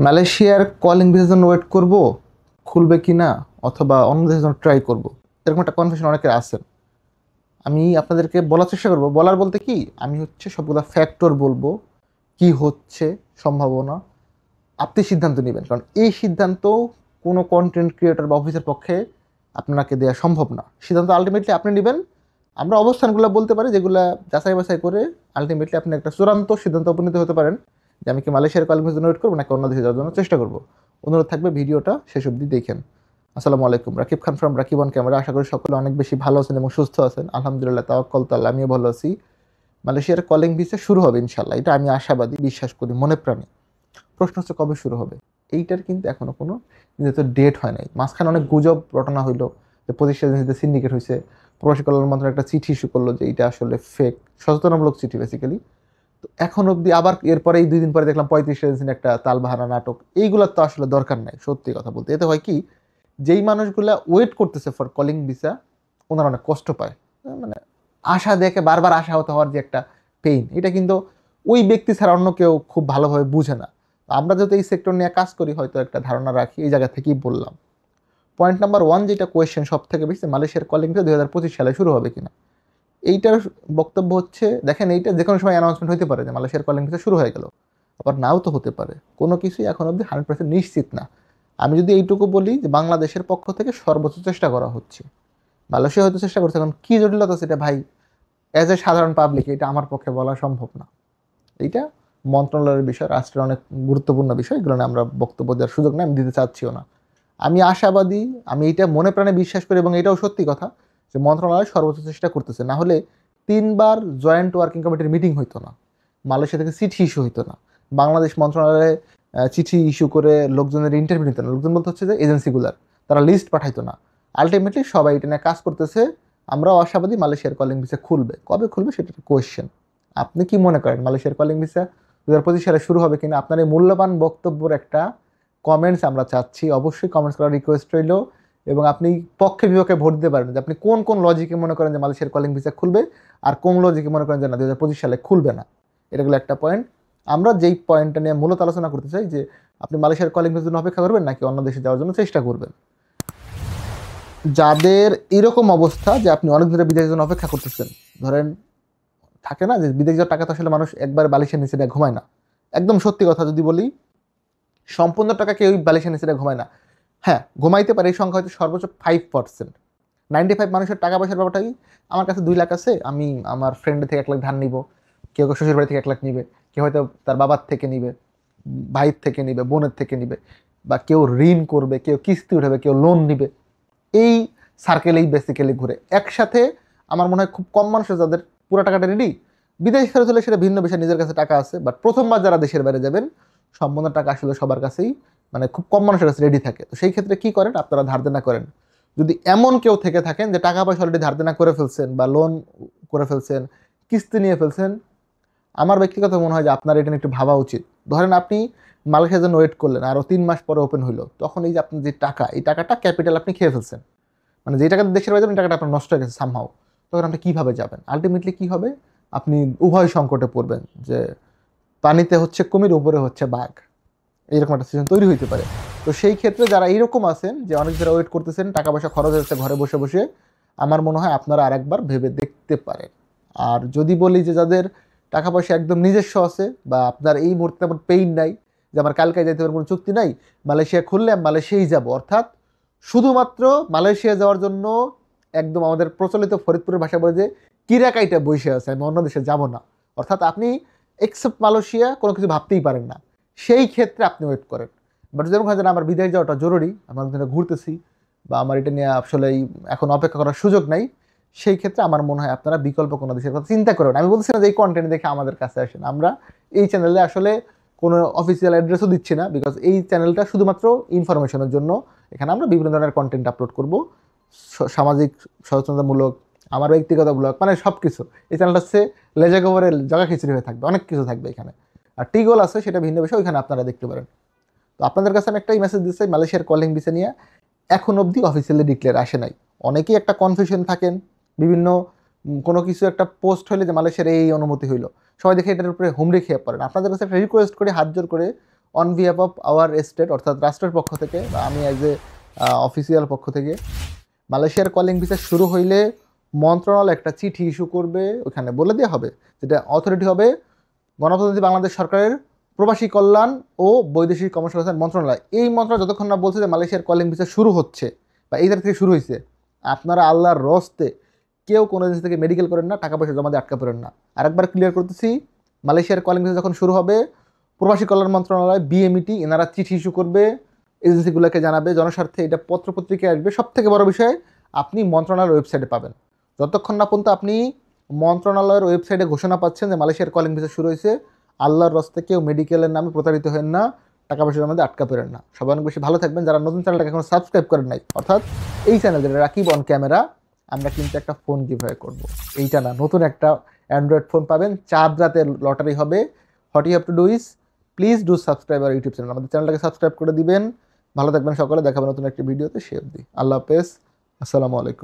মালয়েশিয়ার কলিং ভিসার জন্য ওয়েট করব, খুলবে কি না, অথবা অন্য দেশের জন্য ট্রাই করব, এরকম একটা কনফিউশন অনেকের আছেন। আমি আপনাদেরকে বলার চেষ্টা করব, বলার বলতে কি, আমি হচ্ছে সবগুলো ফ্যাক্টর বলবো, কি হচ্ছে সম্ভাবনা। আপনি সিদ্ধান্ত নেবেন, কারণ এই সিদ্ধান্ত কোনো কন্টেন্ট ক্রিয়েটর বা অফিসের পক্ষে আপনাকে দেওয়া সম্ভব না। সিদ্ধান্ত আলটিমেটলি আপনি নেবেন। আমরা অবস্থানগুলো বলতে পারি, যেগুলো যাচাই বাছাই করে আলটিমেটলি আপনি একটা চূড়ান্ত সিদ্ধান্ত উপনীত হতে পারেন যে আমি কি মালয়েশিয়ার কলিং ভিসার জন্য ওয়েট করবো নাকি অন্য দেশে যাওয়ার জন্য চেষ্টা করবো। অনুরোধ থাকবে ভিডিওটা শেষ অবধি দেখেন। আসসালামু আলাইকুম, রাকিব খান ফ্রম রাকিব অন ক্যামেরা। আশা করি সকলে অনেক বেশি ভালো আছেন এবং সুস্থ আছেন। আলহামদুলিল্লাহ, তাওয়াক্কাল তো আল্লাহ, আমিও ভালো আছি। মালয়েশিয়ার কলিং ভিসা শুরু হবে ইনশাল্লাহ, এটা আমি আশাবাদী, বিশ্বাস করি মনে প্রাণে। প্রশ্ন হচ্ছে কবে শুরু হবে। এইটার কিন্তু এখনো কোনো নির্ধারিত ডেট হয় নাই। মাঝখানে অনেক গুজব রটনা হইলো যে 25 এজেন্সিতে সিন্ডিকেট হয়েছে, প্রবাসী কল্যাণ মন্ত্রণালয় একটা চিঠি ইস্যু করলো যে এটা আসলে ফেক, সচেতনামূলক চিঠি বেসিক্যালি। তো এখন অবধি আবার এরপরে এই 2 দিন পরে দেখলাম 35 এজেন্সির একটা তালবাহানা নাটক। এইগুলোর তো আসলে দরকার নাই, সত্যি কথা বলতে। এতে হয় কি, যেই মানুষগুলা ওয়েট করতেছে ফর কলিং ভিসা, ওনারা অনেক কষ্ট পায়। মানে আশা দেখে বারবার আশা হতে হওয়ার যে একটা পেইন, এটা কিন্তু ওই ব্যক্তি ছাড়া অন্য কেউ খুব ভালোভাবে বুঝে না। আমরা যেহেতু এই সেক্টর নিয়ে কাজ করি, হয়তো একটা ধারণা রাখি, এই জায়গা থেকেই বললাম। পয়েন্ট নাম্বার 1, যেটা কোয়েশ্চেন সব থেকে বেশি, মালয়েশিয়ার কলিং ভিসা 2025 সালে শুরু হবে কিনা। এইটার বক্তব্য হচ্ছে, দেখেন এইটা যে কোনো সময় অ্যানাউন্সমেন্ট হতে পারে যে মালয়েশিয়ার কলিং ভিসা শুরু হয়ে গেল, আবার নাও তো হতে পারে। কোনো কিছুই এখন অবধি 100% নিশ্চিত না। আমি যদি এইটুকু বলি যে বাংলাদেশের পক্ষ থেকে সর্বোচ্চ চেষ্টা করা হচ্ছে, মালয়েশিয়া হয়তো চেষ্টা করছে, এখন কী জটিলতা সেটা ভাই অ্যাজ এ সাধারণ পাবলিক এটা আমার পক্ষে বলা সম্ভব না। এইটা মন্ত্রণালয়ের বিষয়, রাষ্ট্রের অনেক গুরুত্বপূর্ণ বিষয়, এগুলো নিয়ে আমরা বক্তব্য দেওয়ার সুযোগ নেই, আমি দিতে চাচ্ছিও না। আমি আশাবাদী, আমি এটা মনে প্রাণে বিশ্বাস করি, এবং এটাও সত্যি কথা যে মন্ত্রণালয় সর্বোচ্চ চেষ্টা করতেছে। না হলে 3বার জয়েন্ট ওয়ার্কিং কমিটির মিটিং হইতো না, মালয়েশিয়া থেকে চিঠি ইস্যু হইতো না, বাংলাদেশ মন্ত্রণালয়ে চিঠি ইস্যু করে লোকজনের ইন্টারভিউ নিত না, লোকজন বলতে হচ্ছে যে এজেন্সিগুলার, তারা লিস্ট পাঠাইতো না। আলটিমেটলি সবাই এটা নিয়ে কাজ করতেছে। আমরাও আশাবাদী মালয়েশিয়ার কলিং ভিসা খুলবে। কবে খুলবে সেটা একটা কোয়েশ্চেন। আপনি কি মনে করেন মালয়েশিয়ার কলিং ভিসা 2025 সালে শুরু হবে কিনা? আপনার এই মূল্যবান বক্তব্যের একটা কমেন্টস আমরা চাচ্ছি। অবশ্যই কমেন্টস করার রিকোয়েস্ট রইল, এবং আপনি পক্ষে বিপক্ষে ভোট দিতে পারেন যে আপনি কোন কোন লজিকে মনে করেন যে মালয়েশিয়ার কলিং ভিসা খুলবে, আর কোন লজিকে মনে করেন যে না 2025 সালে খুলবে না। এটাগুলো একটা পয়েন্ট। আমরা যেই পয়েন্টটা নিয়ে মূলত আলোচনা করতে চাই যে আপনি মালয়েশিয়ার কলিং ভিসার জন্য অপেক্ষা করবেন নাকি অন্য দেশে যাওয়ার জন্য চেষ্টা করবেন। যাদের এরকম অবস্থা যে আপনি অনেক ধরে বিদেশের জন্য অপেক্ষা করতেছেন, ধরেন থাকে না যে বিদেশ যাওয়ার টাকা তো আসলে মানুষ একবার বালিশের নিচে দিয়ে ঘুমায় না। একদম সত্যি কথা যদি বলি, সম্পূর্ণ টাকা কেউ বালিশের নিচে দিয়ে ঘুমায় না। হ্যাঁ, ঘুমাইতে পারে, এই সংখ্যা হয়তো সর্বোচ্চ 5%। 95 মানুষের টাকা পয়সার ব্যাপারটা কি, আমার কাছে 2 লাখ আছে, আমি আমার ফ্রেন্ডের থেকে 1 লাখ ধার নিব, কেউ কেউ শ্বশুর বাড়ি থেকে 1 লাখ নিবে, কেউ হয়তো তার বাবার থেকে নিবে, ভাইয়ের থেকে নিবে, বোনের থেকে নিবে, বা কেউ ঋণ করবে, কেউ কিস্তি উঠাবে, কেউ লোন নিবে। এই সার্কেলেই বেসিক্যালি ঘুরে একসাথে। আমার মনে হয় খুব কম মানুষ আছে যাদের পুরো টাকাটা রেডি। বিদেশ ফেরত হলে সেটা ভিন্ন বিষয়, নিজের কাছে টাকা আছে, বাট প্রথমবার যারা দেশের বাইরে যাবেন, সম্পূর্ণ টাকা আসলে সবার কাছেই, মানে খুব কম মানুষের কাছে রেডি থাকে। তো সেই ক্ষেত্রে কি করেন আপনারা, ধার দেনা করেন। যদি এমন কেউ থেকে থাকেন যে টাকা পয়সা অলরেডি ধার দেনা করে ফেলছেন, বা লোন করে ফেলছেন, কিস্তি নিয়ে ফেলছেন, আমার ব্যক্তিগত মনে হয় যে আপনার এটা নিয়ে একটু ভাবা উচিত। ধরেন আপনি মালয়েশিয়ার জন্য ওয়েট করলেন, আরও 3 মাস পরে ওপেন হইলো, তখন এই যে আপনার যে টাকা, এই টাকাটা ক্যাপিটাল আপনি খেয়ে ফেলছেন, মানে যে টাকা দেশের বাইরে যাবেন টাকাটা আপনার নষ্ট হয়ে গেছে সামহাও। তখন আপনি কীভাবে যাবেন? আলটিমেটলি কী হবে, আপনি উভয় সংকটে পড়বেন, যে পানিতে হচ্ছে কুমির, উপরে হচ্ছে বাঘ, এইরকম একটা সিচুয়েশন তৈরি হইতে পারে। তো সেই ক্ষেত্রে যারা এইরকম আছেন যে অনেক যারা ওয়েট করতেছেন, টাকা পয়সা খরচ হচ্ছে ঘরে বসে বসে, আমার মনে হয় আপনারা আরেকবার ভেবে দেখতে পারেন। আর যদি বলি যে যাদের টাকা পয়সা একদম নিজস্ব আছে, বা আপনার এই মুহূর্তে তেমন পেইন নাই, যে আমার কালকে যেতে পারবো, কোনো চুক্তি নাই, মালয়েশিয়া খুললে আমি মালয়েশিয়াই যাবো, অর্থাৎ শুধুমাত্র মালয়েশিয়া যাওয়ার জন্য একদম আমাদের প্রচলিত ফরিদপুরের ভাষা বলে যে কিরাকাইটা বসে আছে, আমি অন্য দেশে যাব না, অর্থাৎ আপনি এক্সেপ্ট মালয়েশিয়া কোনো কিছু ভাবতেই পারেন না, সেই ক্ষেত্রে আপনি ওয়েট করেন। বাট যেরকম হয় যে আমার বিদেশ যাওয়াটা জরুরি, আমার ঘুরতেছি, বা আমার এটা নিয়ে আসলে এখন অপেক্ষা করার সুযোগ নাই, সেই ক্ষেত্রে আমার মনে হয় আপনারা বিকল্প কোনো দেশের কথা চিন্তা করবেন। আমি বলছি না যে এই কন্টেন্ট দেখে আমাদের কাছে আসেন, আমরা এই চ্যানেলে আসলে কোনো অফিসিয়াল অ্যাড্রেসও দিচ্ছি না, বিকজ এই চ্যানেলটা শুধুমাত্র ইনফরমেশনের জন্য। এখানে আমরা বিভিন্ন ধরনের কন্টেন্ট আপলোড করব, সামাজিক সচেতনতামূলক, আমার ব্যক্তিগত ব্লগ, মানে সব কিছু। এই চ্যানেলটা হচ্ছে লেজা গোবরের জগা খিচুড়ি হয়ে থাকবে, অনেক কিছু থাকবে এখানে। আর টিগোল আছে, সেটা ভিন্ন বিষয়, ওইখানে আপনারা দেখতে পারেন। তো আপনাদের কাছে আমি একটাই মেসেজ দিচ্ছি, মালয়েশিয়ার কলিং ভিসা নিয়ে এখন অবধি অফিসিয়ালি ডিক্লেয়ার আসে নাই। অনেকেই একটা কনফিউশন থাকেন, বিভিন্ন কোনো কিছু একটা পোস্ট হইলে যে মালয়েশিয়ার এই অনুমতি হইলো, সবাই দেখে এটার উপরে হুমড়ি খেয়ে পড়েন। আপনাদের কাছে একটা রিকোয়েস্ট করে, হাত জোর করে, on behalf of our state অর্থাৎ রাষ্ট্রের পক্ষ থেকে বা আমি অ্যাজ এ অফিসিয়াল পক্ষ থেকে মালয়েশিয়ার কলিং ভিসা শুরু হইলে মন্ত্রণালয় একটা চিঠি ইস্যু করবে, ওখানে বলে দেওয়া হবে, যেটা অথরিটি হবে গণপ্রজাতন্ত্রী বাংলাদেশ সরকারের প্রবাসী কল্যাণ ও বৈদেশিক কর্মসংস্থান মন্ত্রণালয়। এই মন্ত্রণালয় যতক্ষণ না বলছে যে মালয়েশিয়ার কলিং ভিসা শুরু হচ্ছে বা এই তারিখ থেকে শুরু হয়েছে, আপনারা আল্লাহর রস্তে কেউ কোনো জিনিস থেকে মেডিকেল করেন না, টাকা পয়সা জমা দিয়ে আটকা পড়েন না। আরেকবার ক্লিয়ার করতেছি, মালয়েশিয়ার কলিং ভিসা যখন শুরু হবে প্রবাসী কল্যাণ মন্ত্রণালয় বিএমইটি এনারা চিঠি ইস্যু করবে, এজেন্সিগুলোকে জানাবে, জনস্বার্থে এটা পত্রপত্রিকায় আসবে। সব থেকে বড় বিষয় আপনি মন্ত্রণালয়ের ওয়েবসাইটে পাবেন। যতক্ষণ না পর্যন্ত আপনি মন্ত্রণালয়ের ওয়েবসাইটে ঘোষণা পাচ্ছেন যে মালয়েশিয়ার কলিং ভিসা শুরু হয়েছে, আল্লাহর রস্তে কেউ মেডিকেলের নামে প্রতারিত হেন না, টাকা পয়সা জমা দিয়ে আটকা পড়েন না। সবাই অনেক বেশি ভালো থাকবেন। যারা নতুন চ্যানেলটাকে এখনো সাবস্ক্রাইব করেন নাই, অর্থাৎ এই চ্যানেল যেটা রাকিব অন ক্যামেরা, আমরা কিন্তু একটা ফোন গিভঅ্যাওয়ে করব। এইটা না, নতুন একটা অ্যান্ড্রয়েড ফোন পাবেন, চাঁদ রাতের লটারি হবে। What you have to do is please do subscribe our YouTube channel. আমাদের চ্যানেলটাকে সাবস্ক্রাইব করে দিবেন। ভালো থাকবেন সকলে, দেখাবেন নতুন একটি ভিডিওতে। সে অবধি আল্লাহ হাফেজ, আসসালামু আলাইকুম।